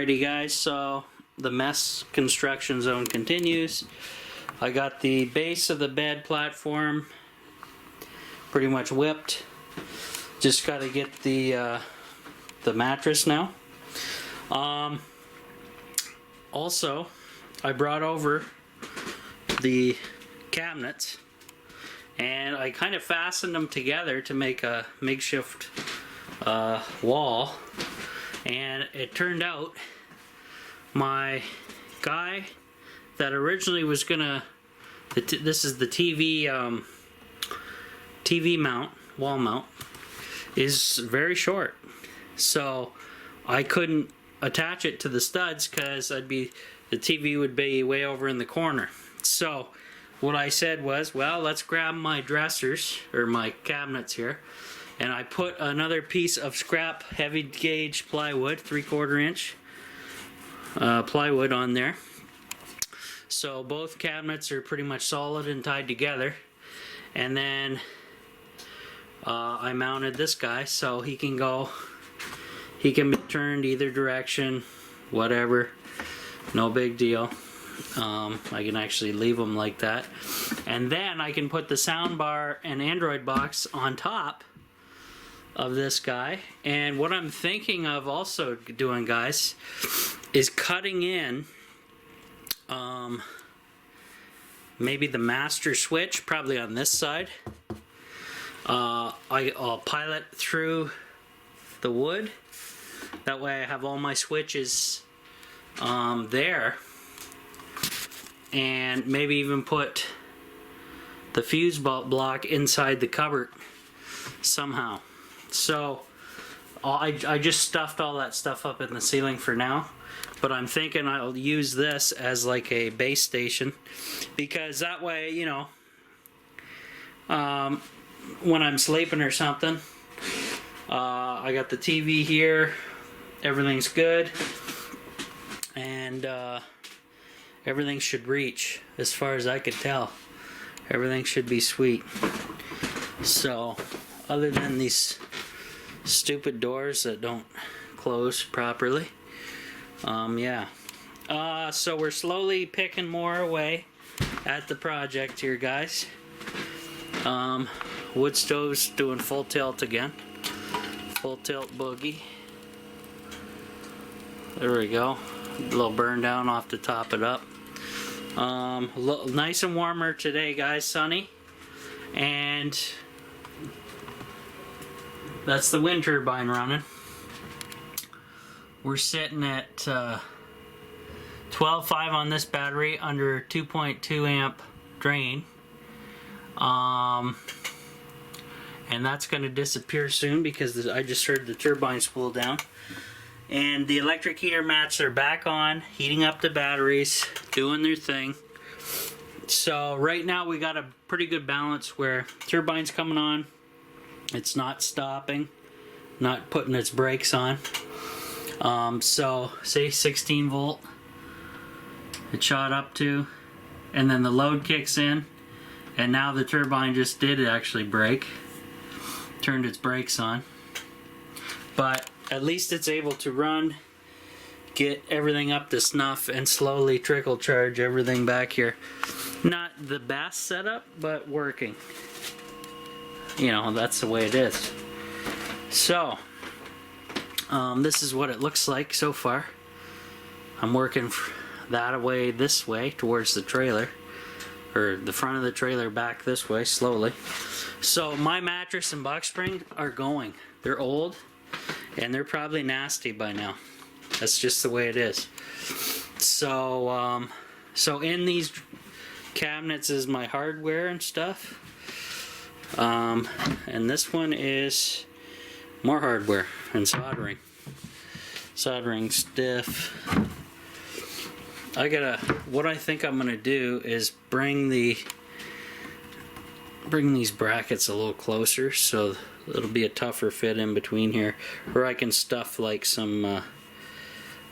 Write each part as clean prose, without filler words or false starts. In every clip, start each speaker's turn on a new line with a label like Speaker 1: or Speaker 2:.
Speaker 1: Alrighty guys, so the mess construction zone continues. I got the base of the bed platform pretty much whipped. Just got to get the mattress now. Also, I brought over the cabinets and I kind of fastened them together to make a makeshift wall. And it turned out my guy that originally was gonna, this is the TV mount, wall mount, is very short. So I couldn't attach it to the studs because the TV would be way over in the corner. So what I said was, well, let's grab my dressers, or my cabinets here, and I put another piece of scrap heavy gauge plywood, 3/4 inch plywood on there. So both cabinets are pretty much solid and tied together. And then I mounted this guy so he can be turned either direction, whatever, no big deal. I can actually leave them like that. And then I can put the soundbar and Android box on top of this guy. And what I'm thinking of also doing, guys, is cutting in maybe the master switch, probably on this side. I'll pilot through the wood. That way I have all my switches there. And maybe even put the fuse block inside the cupboard somehow. So I just stuffed all that stuff up in the ceiling for now, but I'm thinking I'll use this as like a base station, because that way, you know, when I'm sleeping or something, I got the TV here, everything's good, and everything should reach, as far as I could tell. Everything should be sweet. So other than these stupid doors that don't close properly, yeah. So we're slowly picking more away at the project here, guys. Wood stove's doing full tilt again. Full tilt boogie. There we go. A little burn down off to top it up. Nice and warmer today, guys, sunny. And that's the wind turbine running. We're sitting at 12.5 on this battery under 2.2 amp drain. And that's going to disappear soon because I just heard the turbine spool down. And the electric heater mats are back on, heating up the batteries, doing their thing. So right now we got a pretty good balance where turbine's coming on. It's not stopping, not putting its brakes on. So say 16 volt it shot up to, and then the load kicks in, and now the turbine just did actually brake, turned its brakes on. But at least it's able to run, get everything up to snuff, and slowly trickle charge everything back here. Not the best setup, but working. You know, that's the way it is. So this is what it looks like so far. I'm working that away this way towards the trailer, or the front of the trailer back this way slowly. So my mattress and box spring are going. They're old and they're probably nasty by now. That's just the way it is. So so in these cabinets is my hardware and stuff. And this one is more hardware and soldering. Soldering stiff. What I think I'm gonna do is bring these brackets a little closer, so it'll be a tougher fit in between here, or I can stuff like some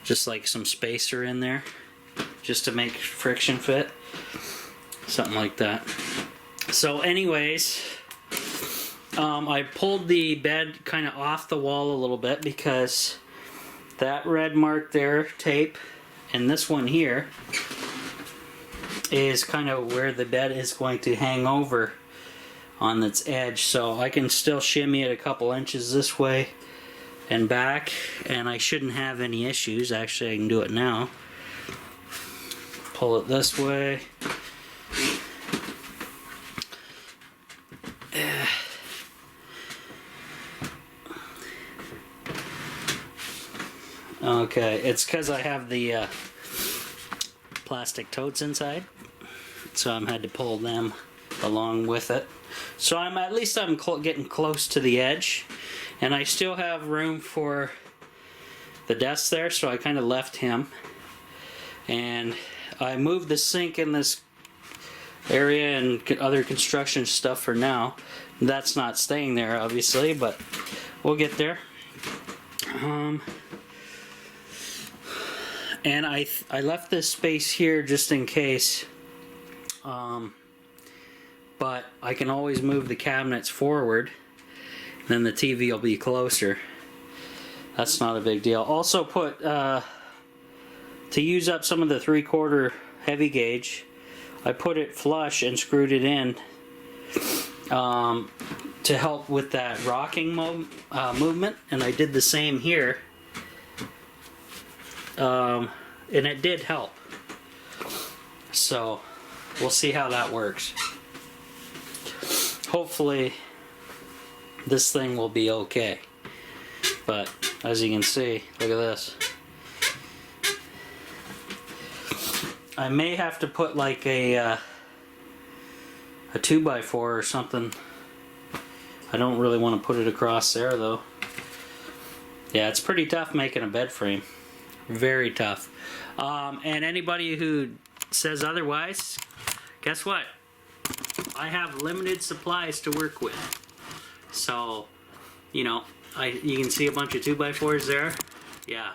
Speaker 1: just like some spacer in there just to make friction fit, something like that. So anyways, I pulled the bed kind of off the wall a little bit because that red mark there, tape, and this one here is kind of where the bed is going to hang over on its edge. So I can still shimmy it a couple inches this way and back, and I shouldn't have any issues. Actually, I can do it now. Pull it this way. Okay, it's because I have the plastic totes inside, so I'm had to pull them along with it. So I'm getting close to the edge, and I still have room for the desk there, so I kind of left him. And I moved the sink in this area and other construction stuff for now. That's not staying there, obviously, but we'll get there. And I left this space here just in case, but I can always move the cabinets forward, then the TV will be closer. That's not a big deal. Also put, to use up some of the 3/4 heavy gauge, I put it flush and screwed it in to help with that rocking movement, and I did the same here. And it did help. So we'll see how that works. Hopefully this thing will be okay. But as you can see, look at this. I may have to put like a 2x4 or something. I don't really want to put it across there though. Yeah, it's pretty tough making a bed frame. Very tough. And anybody who says otherwise, guess what? I have limited supplies to work with. So, you know, you can see a bunch of 2x4s there. Yeah.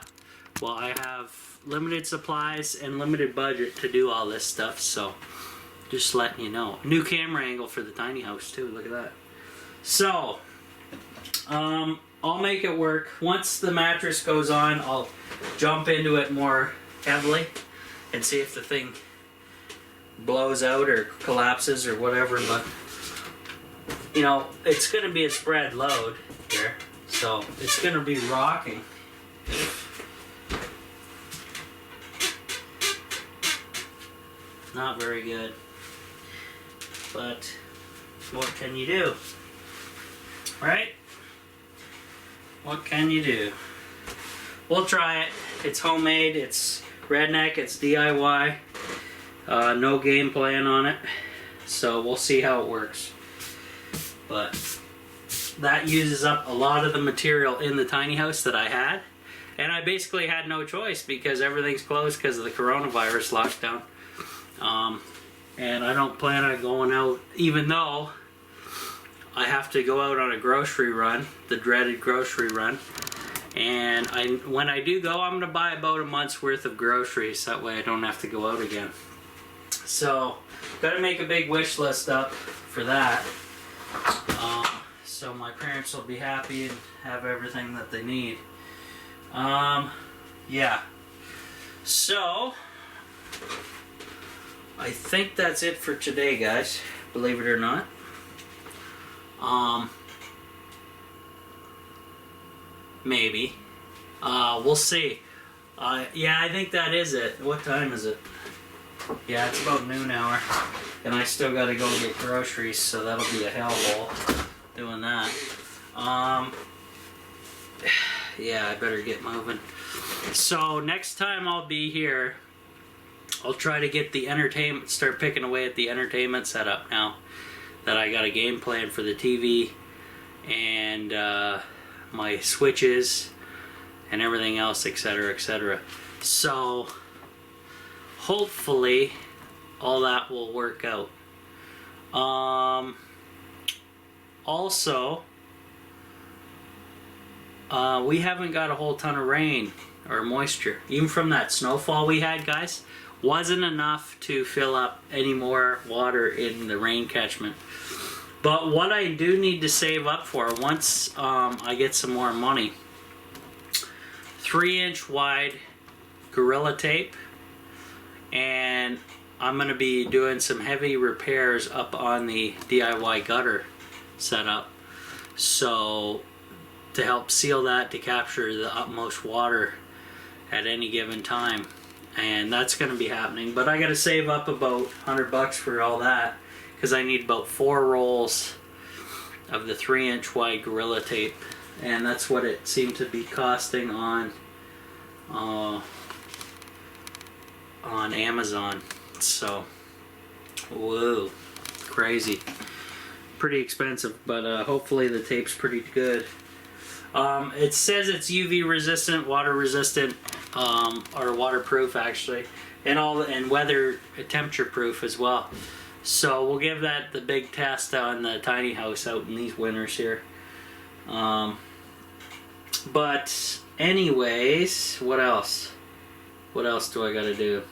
Speaker 1: Well, I have limited supplies and limited budget to do all this stuff, so just letting you know. New camera angle for the tiny house too. Look at that. So, I'll make it work. Once the mattress goes on, I'll jump into it more heavily and see if the thing blows out or collapses or whatever. But you know, it's going to be a spread load here, so it's going to be rocking. Not very good, but what can you do, right? What can you do? We'll try it. It's homemade, it's redneck, it's DIY. No game plan on it. So we'll see how it works. But that uses up a lot of the material in the tiny house that I had. And I basically had no choice because everything's closed because of the coronavirus lockdown. And I don't plan on going out, even though I have to go out on a grocery run, the dreaded grocery run. And when I do go, I'm going to buy about a month's worth of groceries. That way I don't have to go out again. So, got to make a big wish list up for that. So my parents will be happy and have everything that they need. Yeah. So, I think that's it for today, guys. Believe it or not. Maybe. We'll see. Yeah, I think that is it. What time is it? Yeah, it's about noon hour. And I still gotta go get groceries, so that'll be a hellhole doing that. Yeah, I better get moving. So next time I'll be here, I'll try to get the entertainment, start picking away at the entertainment setup now that I got a game plan for the TV and my switches and everything else, etc., etc. So hopefully all that will work out. Also, we haven't got a whole ton of rain or moisture. Even from that snowfall we had, guys, wasn't enough to fill up any more water in the rain catchment. But what I do need to save up for once I get some more money 3-inch wide Gorilla Tape, and I'm going to be doing some heavy repairs up on the DIY gutter setup, so to help seal that to capture the utmost water at any given time. And that's going to be happening, but I got to save up about $100 for all that, because I need about 4 rolls of the 3-inch wide Gorilla Tape, and that's what it seemed to be costing on Amazon. So, whoa, crazy, pretty expensive, but hopefully the tape's pretty good. It says it's UV resistant, water resistant, or waterproof actually, and weather temperature proof as well. So we'll give that the big test on the tiny house out in these winters here. But anyways, what else? What else do I gotta do?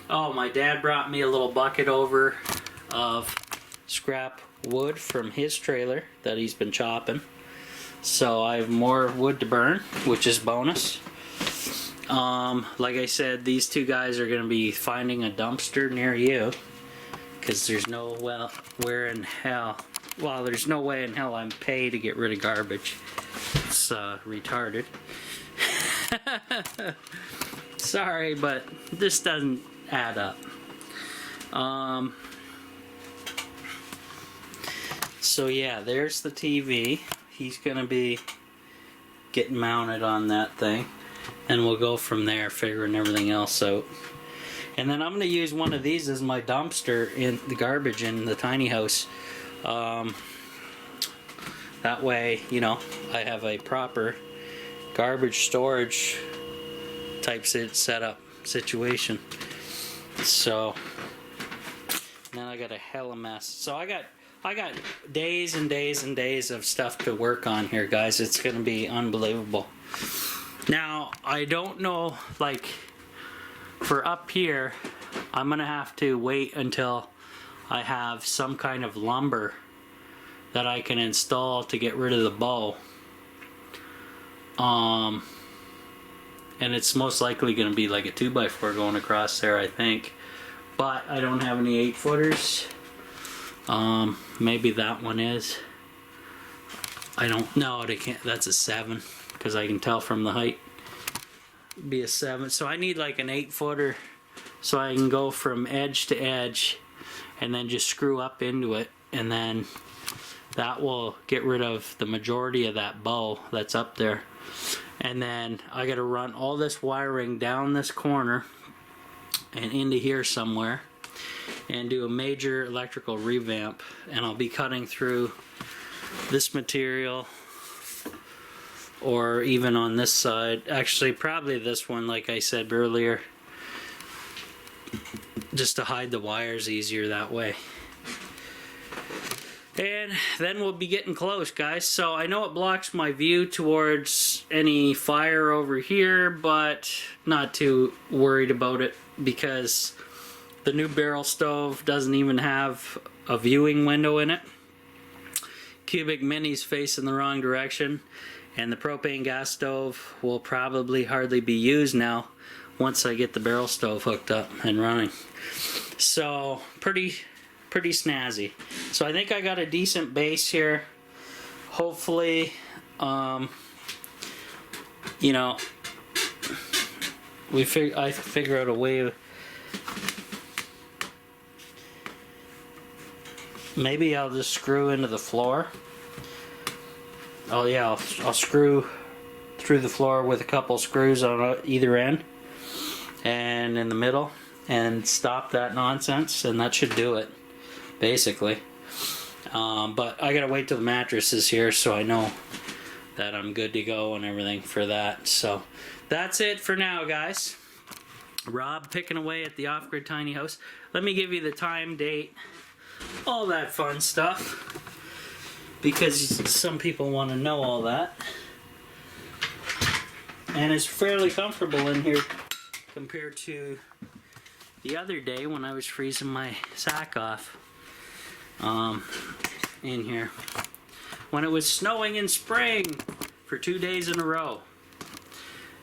Speaker 1: Oh, my dad brought me a little bucket over of scrap wood from his trailer that he's been chopping. So I have more wood to burn, which is bonus. Like I said, these two guys are going to be finding a dumpster near you, because there's no where in hell. Well, there's no way in hell I'm paid to get rid of garbage. It's retarded. Sorry, but this doesn't add up. So yeah, there's the TV. He's gonna be getting mounted on that thing, and we'll go from there, figuring everything else out. And then I'm gonna use one of these as my dumpster in the garbage in the tiny house. That way, you know, I have a proper garbage storage type setup situation. So now I got a hella mess. So I got days and days and days of stuff to work on here, guys. It's gonna be unbelievable. Now, I don't know, like, for up here, I'm gonna have to wait until I have some kind of lumber that I can install to get rid of the bow. And it's most likely gonna be like a 2x4 going across there, I think. But I don't have any 8-footers. Maybe that one is. I don't know. They can't. That's a 7, because I can tell from the height. Be a 7. So I need like an 8-footer, so I can go from edge to edge, and then just screw up into it, and then that will get rid of the majority of that bow that's up there. And then I got to run all this wiring down this corner and into here somewhere, and do a major electrical revamp. And I'll be cutting through this material, or even on this side. Actually, probably this one, like I said earlier, just to hide the wires easier that way. And then we'll be getting close, guys. So I know it blocks my view towards any fire over here, but not too worried about it, because the new barrel stove doesn't even have a viewing window in it. Cubic Mini's facing the wrong direction, and the propane gas stove will probably hardly be used now once I get the barrel stove hooked up and running. So pretty snazzy. So I think I got a decent base here. Hopefully, you know, I figure out a way. Maybe I'll just screw into the floor. Oh yeah, I'll screw through the floor with a couple screws on either end and in the middle, and stop that nonsense, and that should do it, basically. But I gotta wait till the mattress is here, so I know that I'm good to go and everything for that. So that's it for now, guys. Rob picking away at the off-grid tiny house. Let me give you the time, date, all that fun stuff, because some people want to know all that. And it's fairly comfortable in here compared to the other day when I was freezing my sack off in here when it was snowing in spring for 2 days in a row.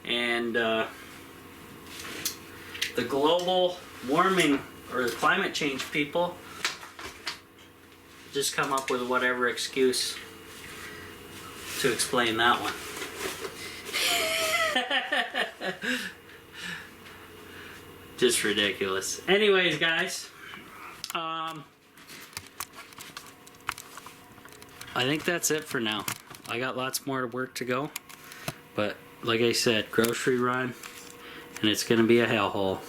Speaker 1: And the global warming or the climate change people just come up with whatever excuse to explain that one. Just ridiculous. Anyways, guys, I think that's it for now. I got lots more work to go, but like I said, grocery run, and it's gonna be a hellhole.